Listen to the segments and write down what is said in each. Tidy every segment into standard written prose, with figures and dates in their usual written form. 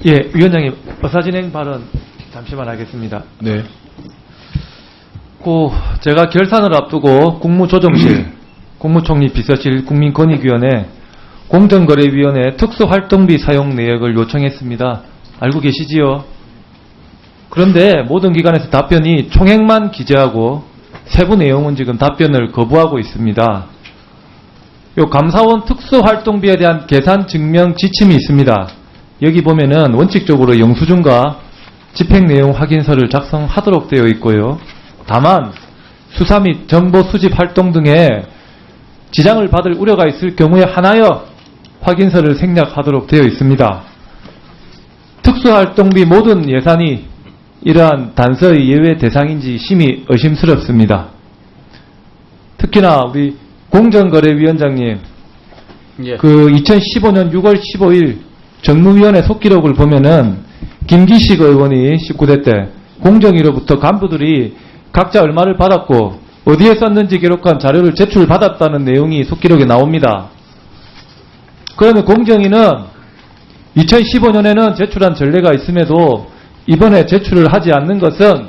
예, 위원장님, 의사진행 발언 잠시만 하겠습니다. 네. 제가 결산을 앞두고 국무조정실, 국무총리 비서실 국민권익위원회, 공정거래위원회 특수활동비 사용 내역을 요청했습니다. 알고 계시지요? 그런데 모든 기관에서 답변이 총액만 기재하고 세부 내용은 지금 답변을 거부하고 있습니다. 요 감사원 특수활동비에 대한 계산 증명 지침이 있습니다. 여기 보면은 원칙적으로 영수증과 집행 내용 확인서를 작성하도록 되어 있고요. 다만 수사 및 정보 수집 활동 등에 지장을 받을 우려가 있을 경우에 하나여 확인서를 생략하도록 되어 있습니다. 특수활동비 모든 예산이 이러한 단서의 예외 대상인지 심히 의심스럽습니다. 특히나 우리 공정거래위원장님, 예. 2015년 6월 15일 정무위원회 속기록을 보면은 김기식 의원이 19대 때 공정위로부터 간부들이 각자 얼마를 받았고 어디에 썼는지 기록한 자료를 제출받았다는 내용이 속기록에 나옵니다. 그러면 공정위는 2015년에는 제출한 전례가 있음에도 이번에 제출을 하지 않는 것은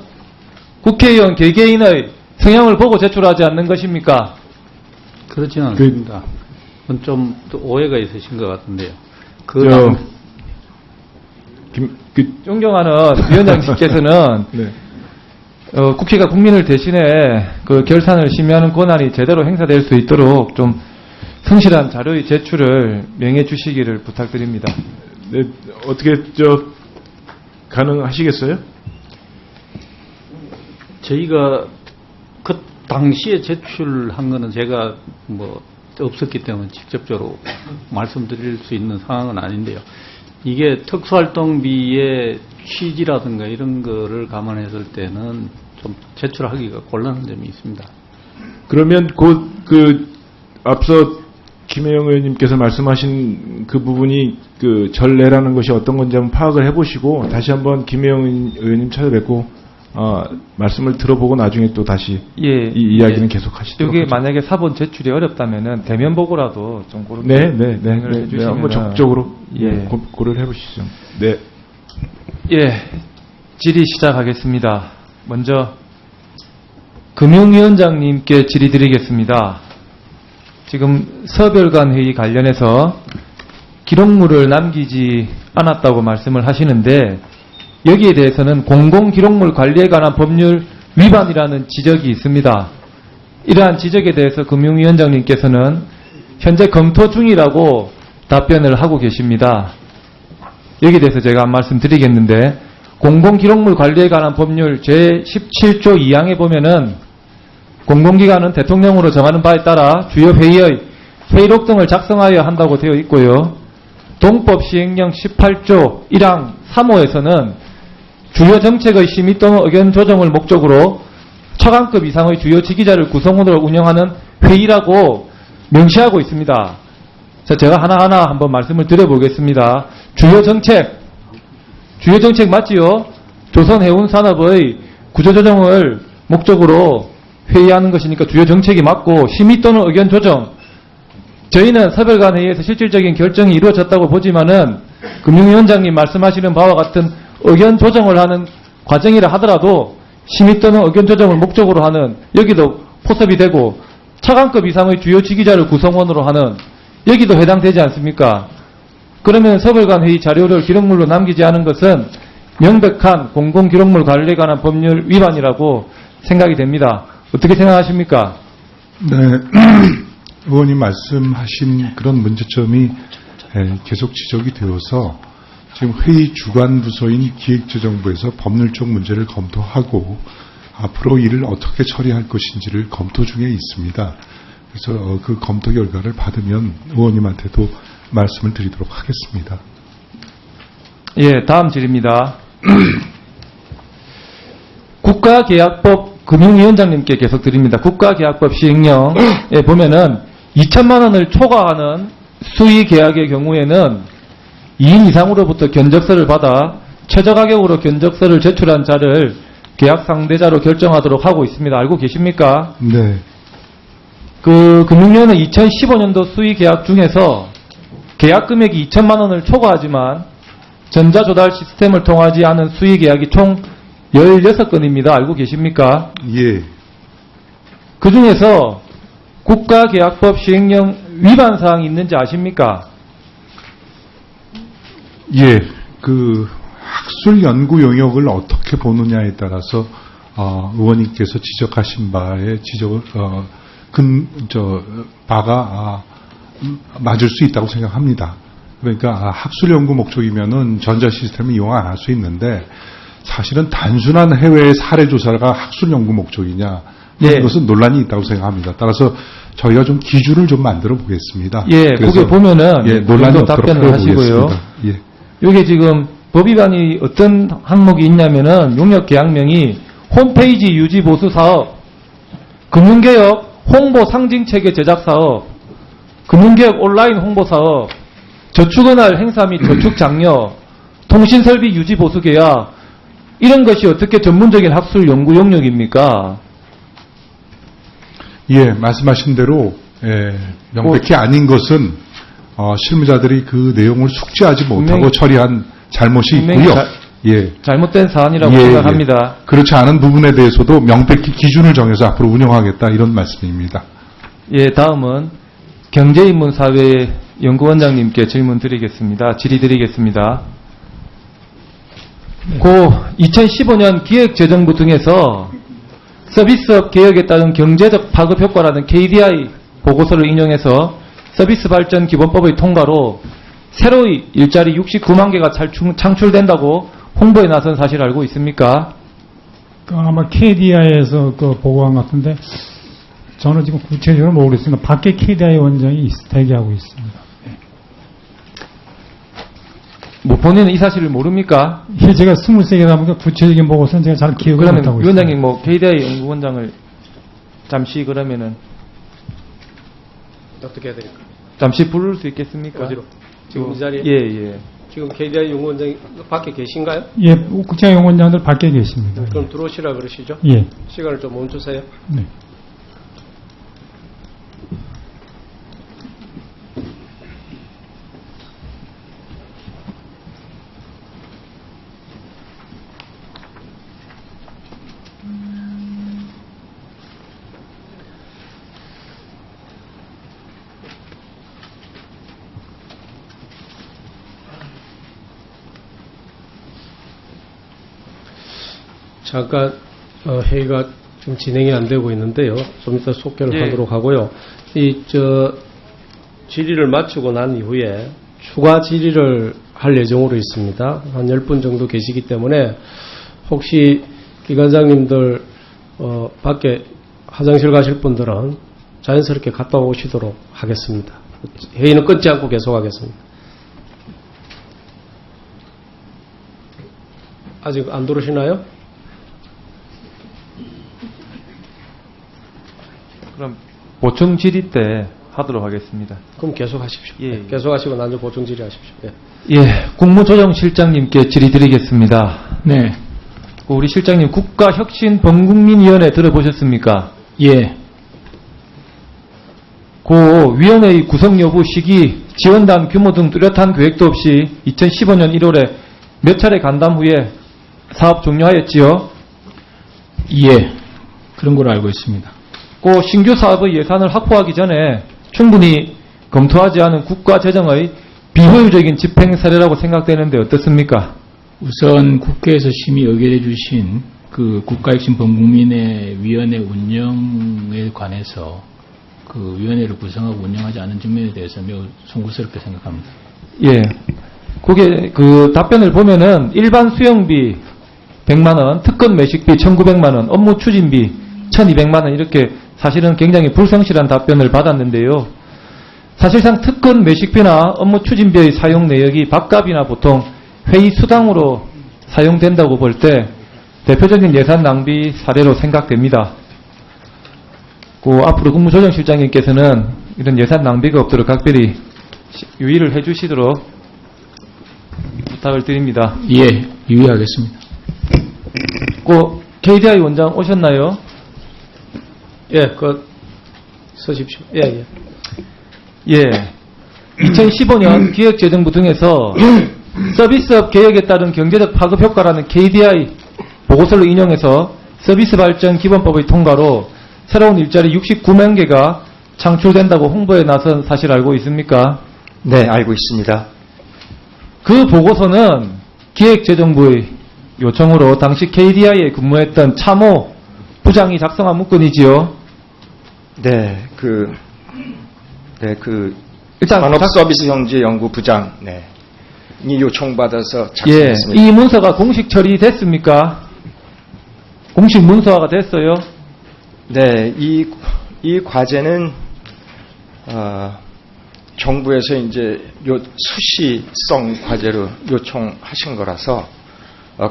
국회의원 개개인의 성향을 보고 제출하지 않는 것입니까? 그렇지는 않습니다. 그건 좀 오해가 있으신 것 같은데요. 존경하는 위원장님께서는 네. 국회가 국민을 대신해 그 결산을 심의하는 권한이 제대로 행사될 수 있도록 좀 성실한 자료의 제출을 명해 주시기를 부탁드립니다. 네, 어떻게 가능하시겠어요? 저희가 그 당시에 제출한 거는 제가 없었기 때문에 직접적으로 말씀드릴 수 있는 상황은 아닌데요. 이게 특수활동비의 취지라든가 이런 거를 감안했을 때는 좀 제출하기가 곤란한 점이 있습니다. 그러면 앞서 김혜영 의원님께서 말씀하신 그 부분이 전례라는 것이 어떤 건지 한번 파악을 해보시고 다시 한번 김혜영 의원님 찾아뵙고 말씀을 들어보고 나중에 또 다시 이 이야기는 계속 하시도록 여기 하죠. 만약에 사본 제출이 어렵다면은 대면 보고라도 좀 그렇게 네, 한번 적극적으로 고려를 해보시죠. 네. 질의 시작하겠습니다. 먼저 금융위원장님께 질의드리겠습니다. 지금 서별관 회의 관련해서 기록물을 남기지 않았다고 말씀을 하시는데 여기에 대해서는 공공기록물 관리에 관한 법률 위반이라는 지적이 있습니다. 이러한 지적에 대해서 금융위원장님께서는 현재 검토 중이라고 답변을 하고 계십니다. 여기에 대해서 제가 한 말씀 드리겠는데 공공기록물 관리에 관한 법률 제17조 2항에 보면은 공공기관은 대통령으로 정하는 바에 따라 주요 회의의 회의록 등을 작성하여야 한다고 되어 있고요. 동법 시행령 18조 1항 3호에서는 주요 정책의 심의 또는 의견 조정을 목적으로 차관급 이상의 주요 지기자를 구성원으로 운영하는 회의라고 명시하고 있습니다. 자, 제가 하나하나 한번 말씀을 드려보겠습니다. 주요 정책 맞지요? 조선해운산업의 구조조정을 목적으로 회의하는 것이니까 주요 정책이 맞고 심의 또는 의견 조정, 저희는 서별관 회의에서 실질적인 결정이 이루어졌다고 보지만은 금융위원장님 말씀하시는 바와 같은 의견 조정을 하는 과정이라 하더라도 심의 또는 의견 조정을 목적으로 하는 여기도 포섭이 되고 차관급 이상의 주요 지기자를 구성원으로 하는 여기도 해당되지 않습니까? 그러면 서별관 회의 자료를 기록물로 남기지 않은 것은 명백한 공공기록물 관리에 관한 법률 위반이라고 생각이 됩니다. 어떻게 생각하십니까? 네, 의원님 말씀하신 그런 문제점이 계속 지적이 되어서 지금 회의 주관 부서인 기획재정부에서 법률적 문제를 검토하고 앞으로 이를 어떻게 처리할 것인지를 검토 중에 있습니다. 그래서 그 검토 결과를 받으면 의원님한테도 말씀을 드리도록 하겠습니다. 다음 질의입니다. 국가계약법 금융위원장님께 계속 드립니다. 국가계약법 시행령에 보면은 2천만 원을 초과하는 수의계약의 경우에는 2인 이상으로부터 견적서를 받아 최저가격으로 견적서를 제출한 자를 계약 상대자로 결정하도록 하고 있습니다. 알고 계십니까? 네. 금융위원회 2015년도 수의계약 중에서 계약 금액이 2천만 원을 초과하지만 전자조달 시스템을 통하지 않은 수의계약이 총 16건입니다. 알고 계십니까? 예. 그 중에서 국가계약법 시행령 위반 사항이 있는지 아십니까? 예. 그 학술 연구 영역을 어떻게 보느냐에 따라서 의원님께서 지적하신 바에 바가 맞을 수 있다고 생각합니다. 그러니까 학술 연구 목적이면은 전자 시스템을 이용 안 할 수 있는데 사실은 단순한 해외 사례 조사가 학술 연구 목적이냐 예. 이것은 논란이 있다고 생각합니다. 따라서 저희가 좀 기준을 좀 만들어 보겠습니다. 예, 거기 보면은 예, 논란이 그 정도 없도록 답변을 하시고요. 해보겠습니다. 예. 이게 지금 법 위반이 어떤 항목이 있냐면은 용역 계약명이 홈페이지 유지 보수 사업, 금융개혁 홍보 상징 체계 제작 사업, 금융개혁 온라인 홍보 사업, 저축은할 행사 및 저축 장려, 통신설비 유지 보수 계약, 이런 것이 어떻게 전문적인 학술 연구 영역입니까? 예, 말씀하신 대로 명백히 아닌 것은 실무자들이 그 내용을 숙지하지 못하고 분명히- 처리한 잘못이 분명히 있고요. 예. 잘못된 사안이라고 예, 생각합니다. 예. 그렇지 않은 부분에 대해서도 명백히 기준을 정해서 앞으로 운영하겠다 이런 말씀입니다. 예, 다음은 경제인문사회 연구원장님께 질문 드리겠습니다. 질의드리겠습니다. 고 2015년 기획재정부 등에서 서비스업 개혁에 따른 경제적 파급 효과라는 KDI 보고서를 인용해서 서비스 발전 기본법의 통과로 새로이 일자리 69만 개가 창출된다고 홍보에 나선 사실 알고 있습니까? 아마 KDI에서 그 보고한 것 같은데 저는 지금 구체적으로 모르겠습니다. 밖에 KDI 원장이 대기하고 있습니다. 뭐 본인은 이 사실을 모릅니까? 이게 제가 23개다 보니까 구체적인 보고서는 제가 잘 기억을 그러면 못하고 있습니다. 위원장님 뭐 KDI 연구원장을 잠시 그러면은 어떻게 해야 될까요? 잠시 부를 수 있겠습니까? 어디로? 지금 이 자리에? 예. 지금 KDI 연구원장이 밖에 계신가요? 예, 국장연구원장들 밖에 계십니다. 그럼 들어오시라 그러시죠? 예, 시간을 좀 멈추세요. 네. 잠깐 회의가 좀 진행이 안 되고 있는데요. 좀 이따 속개를 예. 하도록 하고요. 질의를 마치고 난 이후에 추가 질의를 할 예정으로 있습니다. 한 10분 정도 계시기 때문에 혹시 기관장님들 밖에 화장실 가실 분들은 자연스럽게 갔다 오시도록 하겠습니다. 회의는 끊지 않고 계속하겠습니다. 아직 안 들어오시나요? 그럼 보충 질의 때 하도록 하겠습니다. 그럼 계속하십시오. 예. 네, 계속하시고 나중에 보충 질의하십시오. 예. 예, 국무조정실장님께 질의드리겠습니다. 네. 우리 실장님 국가혁신범국민위원회 들어보셨습니까? 예. 고 위원회의 구성 여부 시기, 지원단 규모 등 뚜렷한 계획도 없이 2015년 1월에 몇 차례 간담 후에 사업 종료하였지요. 예. 그런 걸로 알고 있습니다. 고 신규 사업의 예산을 확보하기 전에 충분히 검토하지 않은 국가 재정의 비효율적인 집행 사례라고 생각되는데 어떻습니까? 우선 국회에서 심의 의결해 주신 그 국가혁신범국민의 위원회 운영에 관해서 그 위원회를 구성하고 운영하지 않은 측면에 대해서 매우 송구스럽게 생각합니다. 예. 그게 그 답변을 보면은 일반 수용비 100만 원, 특권 매식비 1,900만 원, 업무 추진비 1,200만 원 이렇게 사실은 굉장히 불성실한 답변을 받았는데요. 사실상 특권 매식비나 업무 추진비의 사용 내역이 밥값이나 보통 회의 수당으로 사용된다고 볼 때 대표적인 예산 낭비 사례로 생각됩니다. 앞으로 국무조정실장님께서는 이런 예산 낭비가 없도록 각별히 유의를 해주시도록 부탁을 드립니다. 예, 유의하겠습니다. KDI 원장 오셨나요? 예, 서십시오. 예. 2015년 기획재정부 등에서 서비스업 개혁에 따른 경제적 파급 효과라는 KDI 보고서를 인용해서 서비스 발전 기본법의 통과로 새로운 일자리 69만 개가 창출된다고 홍보에 나선 사실 알고 있습니까? 네, 알고 있습니다. 그 보고서는 기획재정부의 요청으로 당시 KDI에 근무했던 참호 부장이 작성한 문건이지요. 네, 일단 산업서비스경제연구부장, 네, 이 요청받아서 예, 작성했습니다. 이 문서가 공식 처리됐습니까? 공식 문서화가 됐어요? 네, 이 과제는 정부에서 이제 수시성 과제로 요청하신 거라서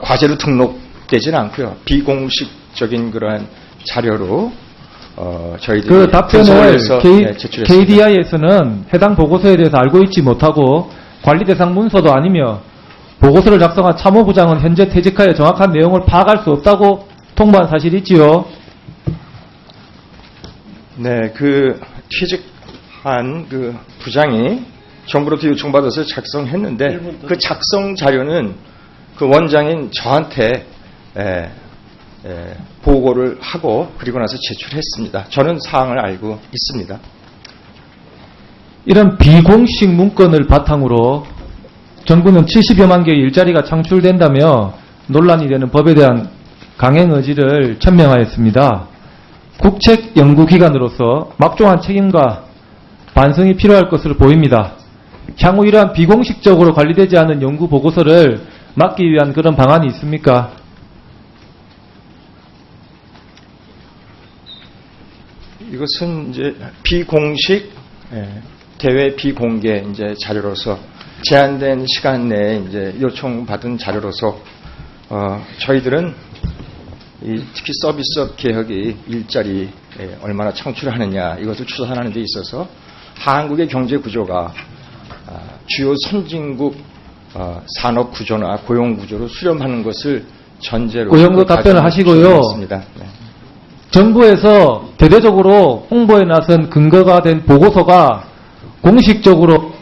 과제로 등록되지는 않고요. 비공식적인 그러한 자료로 저희들이 그 답변을 분석해서, 네, 제출했습니다. KDI에서는 해당 보고서에 대해서 알고 있지 못하고 관리 대상 문서도 아니며 보고서를 작성한 참호부장은 현재 퇴직하여 정확한 내용을 파악할 수 없다고 통보한 사실이 있지요. 네, 퇴직한 그 부장이 정부로부터 요청받아서 작성했는데 그 작성 자료는 그 원장인 저한테 보고를 하고 그리고 나서 제출했습니다. 저는 사항을 알고 있습니다. 이런 비공식 문건을 바탕으로 정부는 70여만 개의 일자리가 창출된다며 논란이 되는 법에 대한 강행 의지를 천명하였습니다. 국책연구기관으로서 막중한 책임과 반성이 필요할 것으로 보입니다. 향후 이러한 비공식적으로 관리되지 않은 연구 보고서를 막기 위한 그런 방안이 있습니까? 이것은 이제 비공식 대외 비공개 이제 자료로서 제한된 시간 내에 이제 요청받은 자료로서 저희들은 특히 서비스업 개혁이 일자리 얼마나 창출하느냐 이것을 추산하는 데 있어서 한국의 경제 구조가 주요 선진국 산업 구조나 고용 구조로 수렴하는 것을 전제로 고용도 답변을 하시고요. 네. 정부에서 대대적으로 홍보에 나선 근거가 된 보고서가 공식적으로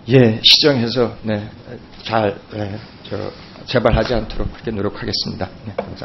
예, 시정해서 잘 재발하지 않도록 그렇게 노력하겠습니다. 네, 감사합니다.